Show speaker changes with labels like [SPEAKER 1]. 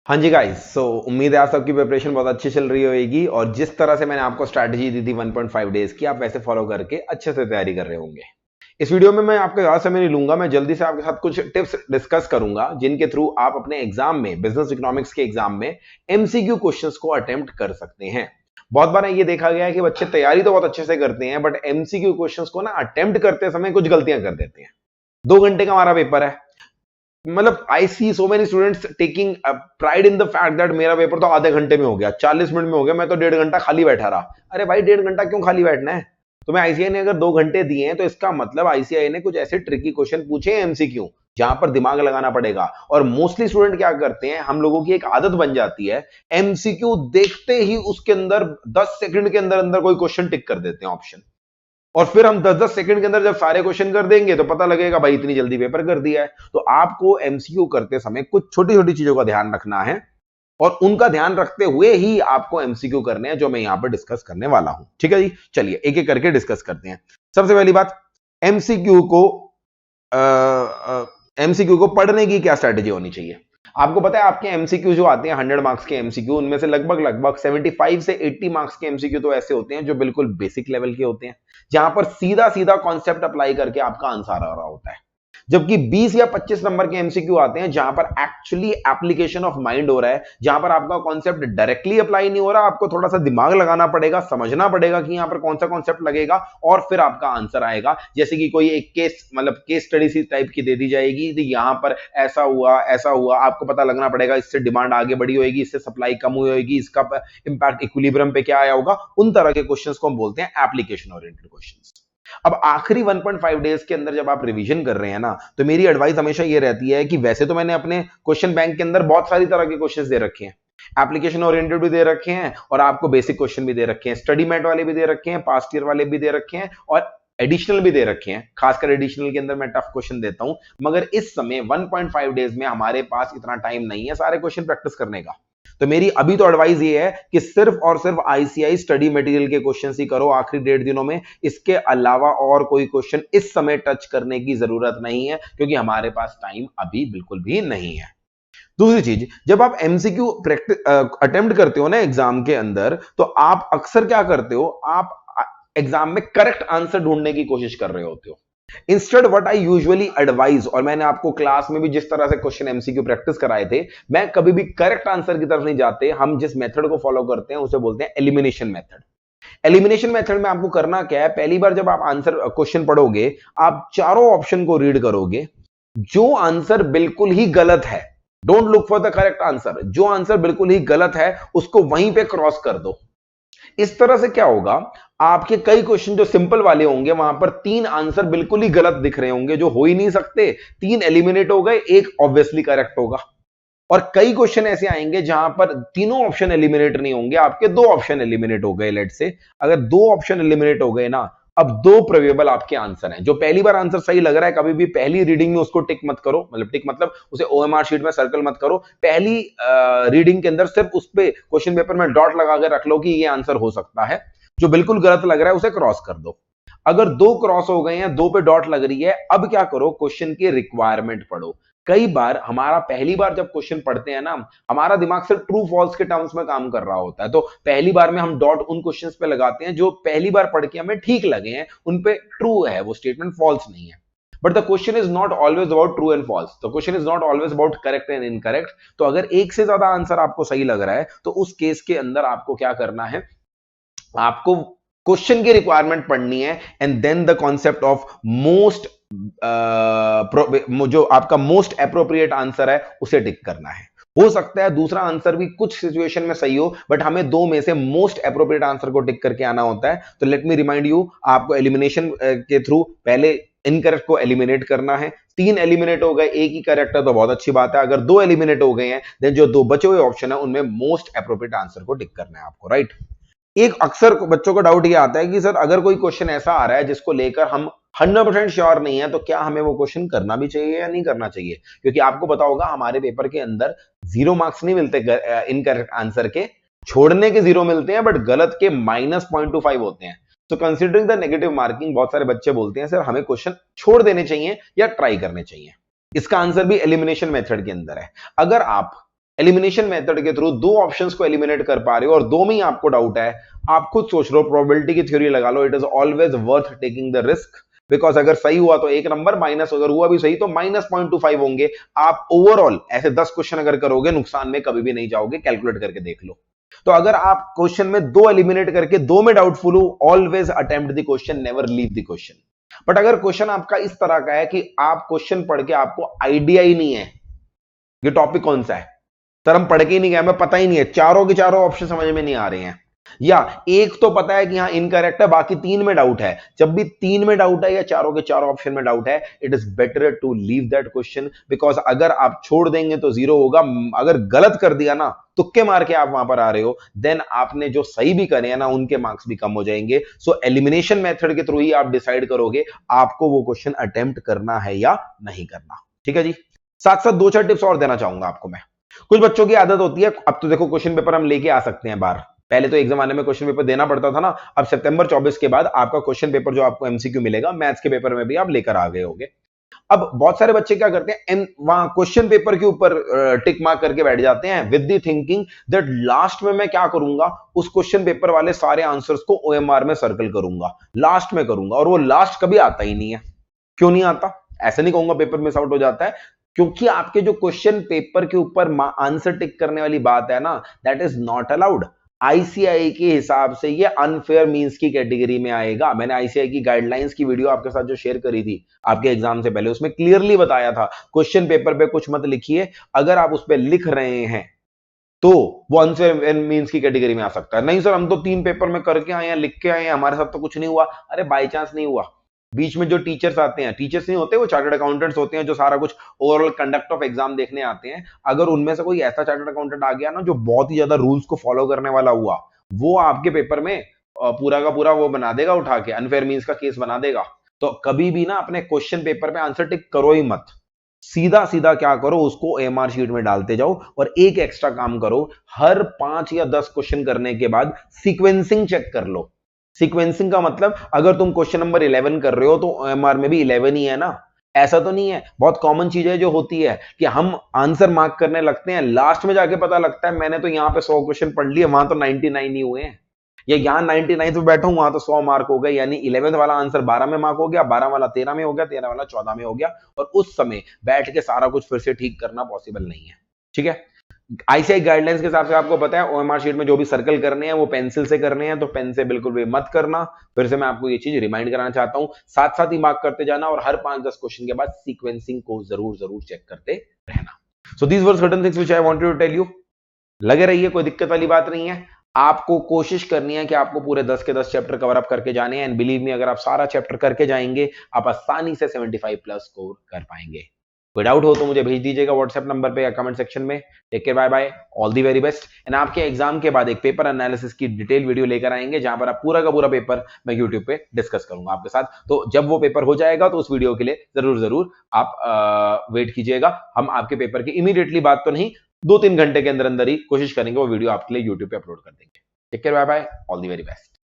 [SPEAKER 1] हाँ जी गाइस, उम्मीद है आप सबकी प्रिपरेशन बहुत अच्छी चल रही होगी और जिस तरह से मैंने आपको स्ट्रैटेजी दी थी 1.5 डेज की, आप वैसे फॉलो करके अच्छे से तैयारी कर रहे होंगे। इस वीडियो में मैं आपका ज़्यादा समय नहीं लूंगा, मैं जल्दी से आपके साथ कुछ टिप्स डिस्कस करूंगा जिनके थ्रू आप अपने एग्जाम में, बिजनेस इकोनॉमिक्स के एग्जाम में एमसीक्यू क्वेश्चंस को अटेम्प्ट कर सकते हैं। बहुत बार ये देखा गया है कि बच्चे तैयारी तो बहुत अच्छे से करते हैं, बट एमसीक्यू क्वेश्चंस को ना अटेम्प्ट करते समय कुछ गलतियां कर देते हैं। 2 घंटे का हमारा पेपर है, मतलब I see so many students taking pride in the fact that मेरा पेपर तो आधे घंटे में हो गया, 40 मिनट में हो गया, मैं तो 1.5 घंटा खाली बैठा रहा। अरे भाई, 1.5 घंटा क्यों खाली बैठना है? तुम्हें आईसीआई ने अगर 2 घंटे दिए हैं तो इसका मतलब आईसीआई ने कुछ ऐसे ट्रिकी क्वेश्चन पूछे हैं एमसीक्यू जहां पर दिमाग लगाना पड़ेगा। और मोस्टली स्टूडेंट क्या करते हैं, हम लोगों की एक आदत बन जाती है, एमसीक्यू देखते ही उसके अंदर 10 सेकंड के अंदर अंदर कोई क्वेश्चन टिक कर देते हैं ऑप्शन, और फिर हम 10-10 सेकंड के अंदर जब सारे क्वेश्चन कर देंगे तो पता लगेगा भाई इतनी जल्दी पेपर कर दिया है। तो आपको एमसीक्यू करते समय कुछ छोटी छोटी चीजों का ध्यान रखना है और उनका ध्यान रखते हुए ही आपको एमसीक्यू करने हैं, जो मैं यहां पर डिस्कस करने वाला हूं। ठीक है जी, चलिए एक एक करके डिस्कस करते हैं। सबसे पहली बात, एमसीक्यू को एमसीक्यू को पढ़ने की क्या स्ट्रेटेजी होनी चाहिए। आपको पता है आपके एमसीक्यू जो आते हैं 100 मार्क्स के एमसीक्यू, उनमें से लगभग लगभग 75 से 80 मार्क्स के एमसीक्यू तो ऐसे होते हैं जो बिल्कुल बेसिक लेवल के होते हैं, जहां पर सीधा सीधा कॉन्सेप्ट अप्लाई करके आपका आंसर आ रहा होता है। जबकि 20 या 25 नंबर के एमसीक्यू आते हैं जहां पर एक्चुअली एप्लीकेशन ऑफ माइंड हो रहा है, जहां पर आपका कॉन्सेप्ट डायरेक्टली अप्लाई नहीं हो रहा, आपको थोड़ा सा दिमाग लगाना पड़ेगा, समझना पड़ेगा कि यहां पर कौन सा कॉन्सेप्ट लगेगा और फिर आपका आंसर आएगा। जैसे कि कोई एक केस, मतलब केस स्टडी सी टाइप की दे दी जाएगी, तो यहां पर ऐसा हुआ, आपको पता लगना पड़ेगा इससे डिमांड आगे बढ़ी होगी, इससे सप्लाई कम हुई होगी, इसका इंपैक्ट इक्विलिब्रियम पे क्या आया होगा। उन तरह के क्वेश्चंस को हम बोलते हैं एप्लीकेशन ओरिएंटेड क्वेश्चंस। अब आखिरी 1.5 डेज के अंदर जब आप रिवीजन कर रहे हैं ना, तो मेरी एडवाइस हमेशा ये रहती है कि वैसे तो मैंने अपने क्वेश्चन बैंक के अंदर बहुत सारी तरह के क्वेश्चंस दे रखे हैं, एप्लीकेशन ओरिएंटेड भी दे रखे हैं और आपको बेसिक क्वेश्चन भी दे रखे हैं, स्टडी मैट वाले भी दे रखे हैं, पास्ट ईयर वाले भी दे रखे हैं और एडिशनल भी दे रखे हैं। खासकर एडिशनल के अंदर मैं टफ क्वेश्चन देता हूं, मगर इस समय 1.5 डेज में हमारे पास इतना टाइम नहीं है सारे क्वेश्चन प्रैक्टिस करने का। तो मेरी अभी तो एडवाइस ये है कि सिर्फ और सिर्फ आईसीआई स्टडी मटेरियल के क्वेश्चन ही करो आखिरी 1.5 दिनों में। इसके अलावा और कोई क्वेश्चन इस समय टच करने की जरूरत नहीं है, क्योंकि हमारे पास टाइम अभी बिल्कुल भी नहीं है। दूसरी चीज, जब आप एमसीक्यू प्रैक्टिस अटेम्प्ट करते हो ना एग्जाम के अंदर, तो आप अक्सर क्या करते हो, आप एग्जाम में करेक्ट आंसर ढूंढने की कोशिश कर रहे होते हो। Instead what I usually advise, और मैंने आपको क्लास में भी जिस तरह से क्वेश्चन एमसीक्यू प्रैक्टिस कराए थे, मैं कभी भी करेक्ट आंसर की तरफ नहीं जाते। हम जिस मेथड को फॉलो करते हैं उसे बोलते हैं एलिमिनेशन मेथड। एलिमिनेशन मेथड में आपको करना क्या है, पहली बार जब आप आंसर क्वेश्चन पढ़ोगे, आप चारों ऑप्शन को रीड करोगे। जो आंसर बिल्कुल ही गलत है, don't look for the correct answer, जो आंसर बिल्कुल ही गलत है उसको वहीं पे क्रॉस कर दो। इस तरह से क्या होगा, आपके कई क्वेश्चन जो सिंपल वाले होंगे वहां पर 3 आंसर बिल्कुल ही गलत दिख रहे होंगे जो हो ही नहीं सकते, 3 एलिमिनेट हो गए, एक ऑब्वियसली करेक्ट होगा। और कई क्वेश्चन ऐसे आएंगे जहां पर तीनों ऑप्शन एलिमिनेट नहीं होंगे, आपके 2 ऑप्शन एलिमिनेट हो गए। लेट से अगर 2 ऑप्शन एलिमिनेट हो गए ना, अब 2 प्रोबेबल आपके आंसर हैं। जो पहली बार आंसर सही लग रहा है, कभी भी पहली रीडिंग में उसको टिक मत करो, मतलब टिक मतलब उसे ओएमआर शीट में सर्कल मत करो, पहली रीडिंग के अंदर सिर्फ उस पे क्वेश्चन पेपर में डॉट लगा के रख लो कि ये आंसर हो सकता है। जो बिल्कुल गलत लग रहा है उसे क्रॉस कर दो। अगर 2 क्रॉस हो गए हैं, 2 पे डॉट लग रही है, अब क्या करो, क्वेश्चन की रिक्वायरमेंट पढ़ो। कई बार हमारा पहली बार जब क्वेश्चन पढ़ते हैं ना, हमारा दिमाग सिर्फ ट्रू फॉल्स के टर्म्स में काम कर रहा होता है, तो पहली बार में हम डॉट उन क्वेश्चंस पे लगाते हैं जो पहली बार पढ़ के हमें ठीक लगे हैं, उन पे ट्रू है वो स्टेटमेंट, फॉल्स नहीं है। But the question is not always about true and false, the question is not always about correct and incorrect. तो अगर एक से ज्यादा आंसर आपको सही लग रहा है, तो उस केस के अंदर आपको क्या करना है, आपको क्वेश्चन की रिक्वायरमेंट पढ़नी है and then the concept of most, जो आपका मोस्ट एप्रोप्रिएट आंसर है उसे टिक करना है। हो सकता है दूसरा आंसर भी कुछ सिचुएशन में सही हो, बट हमें 2 में से मोस्ट एप्रोप्रिएट आंसर को टिक करके आना होता है। तो लेट मी रिमाइंड यू, आपको एलिमिनेशन के थ्रू पहले इनकरेक्ट को एलिमिनेट करना है। 3 एलिमिनेट हो गए, एक ही करेक्ट है तो बहुत अच्छी बात है। अगर 2 एलिमिनेट हो गए हैं, देन जो 2 बचे हुए ऑप्शन है उनमें मोस्ट एप्रोप्रिएट आंसर को टिक करना है आपको, राइट। एक अक्सर बच्चों को डाउट ये आता है कि सर अगर कोई क्वेश्चन ऐसा आ रहा है जिसको लेकर हम 100% श्योर नहीं है, तो क्या हमें वो क्वेश्चन करना भी चाहिए या नहीं करना चाहिए। क्योंकि आपको पता होगा हमारे पेपर के अंदर 0 मार्क्स नहीं मिलते इनकरेक्ट आंसर के, छोड़ने के 0 मिलते हैं, बट गलत के -0.25 होते हैं। तो कंसिडरिंग द नेगेटिव मार्किंग, बहुत सारे बच्चे बोलते हैं सर हमें क्वेश्चन छोड़ देने चाहिए या ट्राई करने चाहिए। इसका आंसर भी एलिमिनेशन मेथड के अंदर है। अगर आप एलिमिनेशन मेथड के थ्रू दो ऑप्शंस को एलिमिनेट कर पा रहे हो और दो में ही आपको डाउट है, आप खुद सोच लो, प्रोबेबिलिटी की थ्योरी लगा लो, it is always worth taking the risk, because अगर सही हुआ तो एक नंबर, माइनस अगर हुआ भी सही तो -0.25 होंगे। आप ओवरऑल ऐसे 10 क्वेश्चन अगर करोगे, नुकसान में कभी भी नहीं जाओगे, कैलकुलेट करके देख लो। तो अगर आप क्वेश्चन में दो एलिमिनेट करके दो में डाउटफुल हो, always attempt the question, never leave the question. But अगर क्वेश्चन आपका इस तरह का है कि आप क्वेश्चन पढ़ के आपको आइडिया ही नहीं है ये टॉपिक कौन सा है, सर हम पढ़ के ही नहीं गए, हमें पता ही नहीं है, चारों के चारों ऑप्शन समझ में नहीं आ रहे हैं, या एक तो पता है कि हाँ इनकरेक्ट है, बाकी तीन में डाउट है, जब भी तीन में डाउट है या चारों के चारों ऑप्शन में डाउट है, it is better to leave that question, because अगर आप छोड़ देंगे तो जीरो होगा, अगर गलत कर दिया ना, तुक्के मार के आप वहां पर आ रहे हो, देन आपने जो सही भी करे हैं ना, उनके मार्क्स भी कम हो जाएंगे। सो एलिमिनेशन मेथड के थ्रू ही आप डिसाइड करोगे आपको वो क्वेश्चन अटेम्प्ट करना है या नहीं करना। ठीक है जी। साथ साथ दो चार टिप्स और देना चाहूंगा आपको मैं। कुछ बच्चों की आदत होती है, अब तो देखो क्वेश्चन पेपर हम लेके आ सकते हैं बाहर, पहले तो एक जमाने में क्वेश्चन पेपर देना पड़ता था ना, अब सितंबर 24 के बाद आपका क्वेश्चन पेपर जो आपको एमसीक्यू मिलेगा, मैथ्स के पेपर में भी आप लेकर आ गए होगे। अब बहुत सारे बच्चे क्या करते हैं, वहां क्वेश्चन पेपर के ऊपर टिक मार्क करके बैठ जाते हैं with the thinking that last में मैं क्या करूंगा, उस क्वेश्चन पेपर वाले सारे आंसर्स को ओएमआर में सर्कल करूंगा, लास्ट में करूंगा, और वो लास्ट कभी आता ही नहीं है। क्यों नहीं आता? ऐसा नहीं कहूंगा पेपर मिस आउट हो जाता है, क्योंकि आपके जो क्वेश्चन पेपर के ऊपर आंसर टिक करने वाली बात है ना, that is not allowed. ICI के हिसाब से ये अनफेयर मींस की कैटेगरी में आएगा। मैंने आईसीआई की गाइडलाइंस की वीडियो आपके साथ जो शेयर करी थी आपके एग्जाम से पहले, उसमें क्लियरली बताया था क्वेश्चन पेपर पे कुछ मत लिखिए, अगर आप उस पर लिख रहे हैं तो वो अनफेयर मींस की कैटेगरी में आ सकता है। नहीं सर हम तो 3 पेपर में करके आए हैं, लिख के आए हैं, हमारे साथ तो कुछ नहीं हुआ। अरे बाई चांस नहीं हुआ, बीच में जो टीचर्स आते हैं, टीचर्स नहीं होते, वो चार्टर्ड अकाउंटेंट्स होते हैं जो सारा कुछ ओवरऑल कंडक्ट ऑफ एग्जाम देखने आते हैं। अगर उनमें से कोई ऐसा चार्टर्ड अकाउंटेंट आ गया ना जो बहुत ही ज्यादा रूल्स को फॉलो करने वाला हुआ, वो आपके पेपर में पूरा का पूरा वो बना देगा, उठा के अनफेयर मींस का केस बना देगा। तो कभी भी ना अपने क्वेश्चन पेपर पे आंसर टिक करो ही मत, सीधा सीधा क्या करो, उसको एमआर शीट में डालते जाओ। और एक एक्स्ट्रा काम करो, हर 5 या 10 क्वेश्चन करने के बाद सीक्वेंसिंग चेक कर लो। सीक्वेंसिंग का मतलब, अगर तुम क्वेश्चन नंबर 11 कर रहे हो तो एमआर में भी 11 ही है ना, ऐसा तो नहीं है। बहुत कॉमन चीज है जो होती है कि हम आंसर मार्क करने लगते हैं, लास्ट में जाके पता लगता है मैंने तो यहाँ पे 100 क्वेश्चन पढ़ लिए, वहां तो 99 ही हुए हैं, या यहाँ 99 पे बैठा हूं वहां तो 100 मार्क हो गए, यानी 11th वाला आंसर 12 में मार्क हो गया, 12 वाला 13 में हो गया, 13 वाला 14 में हो गया, और उस समय बैठ के सारा कुछ फिर से ठीक करना पॉसिबल नहीं है। ठीक है। आईसीआई गाइडलाइंस के हिसाब से आपको पता है ओएमआर शीट में जो भी सर्कल करने हैं वो पेंसिल से करने हैं, तो पेन से बिल्कुल भी मत करना। फिर से मैं आपको ये चीज रिमाइंड कराना चाहता हूं, साथ साथ ही मार्क करते जाना, और हर 5-10 क्वेश्चन के बाद सीक्वेंसिंग को जरूर जरूर चेक करते रहना। So these were certain things which I wanted to tell you. लगे रहिए, कोई दिक्कत वाली बात नहीं है। आपको कोशिश करनी है कि आपको पूरे 10 के 10 चैप्टर कवर अप करके जाने हैं, एंड बिलीव मी अगर आप सारा चैप्टर करके जाएंगे आप आसानी से 75 प्लस स्कोर कर पाएंगे। कोई डाउट हो तो मुझे भेज दीजिएगा व्हाट्सएप नंबर पे या कमेंट सेक्शन में। Take care, bye bye, all the very best. एंड आपके एग्जाम के बाद एक पेपर एनालिसिस की डिटेल वीडियो लेकर आएंगे, जहां पर आप पूरा का पूरा पेपर मैं यूट्यूब पे डिस्कस करूंगा आपके साथ। तो जब वो पेपर हो जाएगा तो उस वीडियो के लिए जरूर जरूर आप वेट कीजिएगा। हम आपके पेपर की इमीडिएटली बात तो नहीं, 2-3 घंटे के अंदर अंदर ही कोशिश करेंगे वो वीडियो आपके लिए यूट्यूब पे अपलोड कर देंगे। Take care, bye bye, all the very best.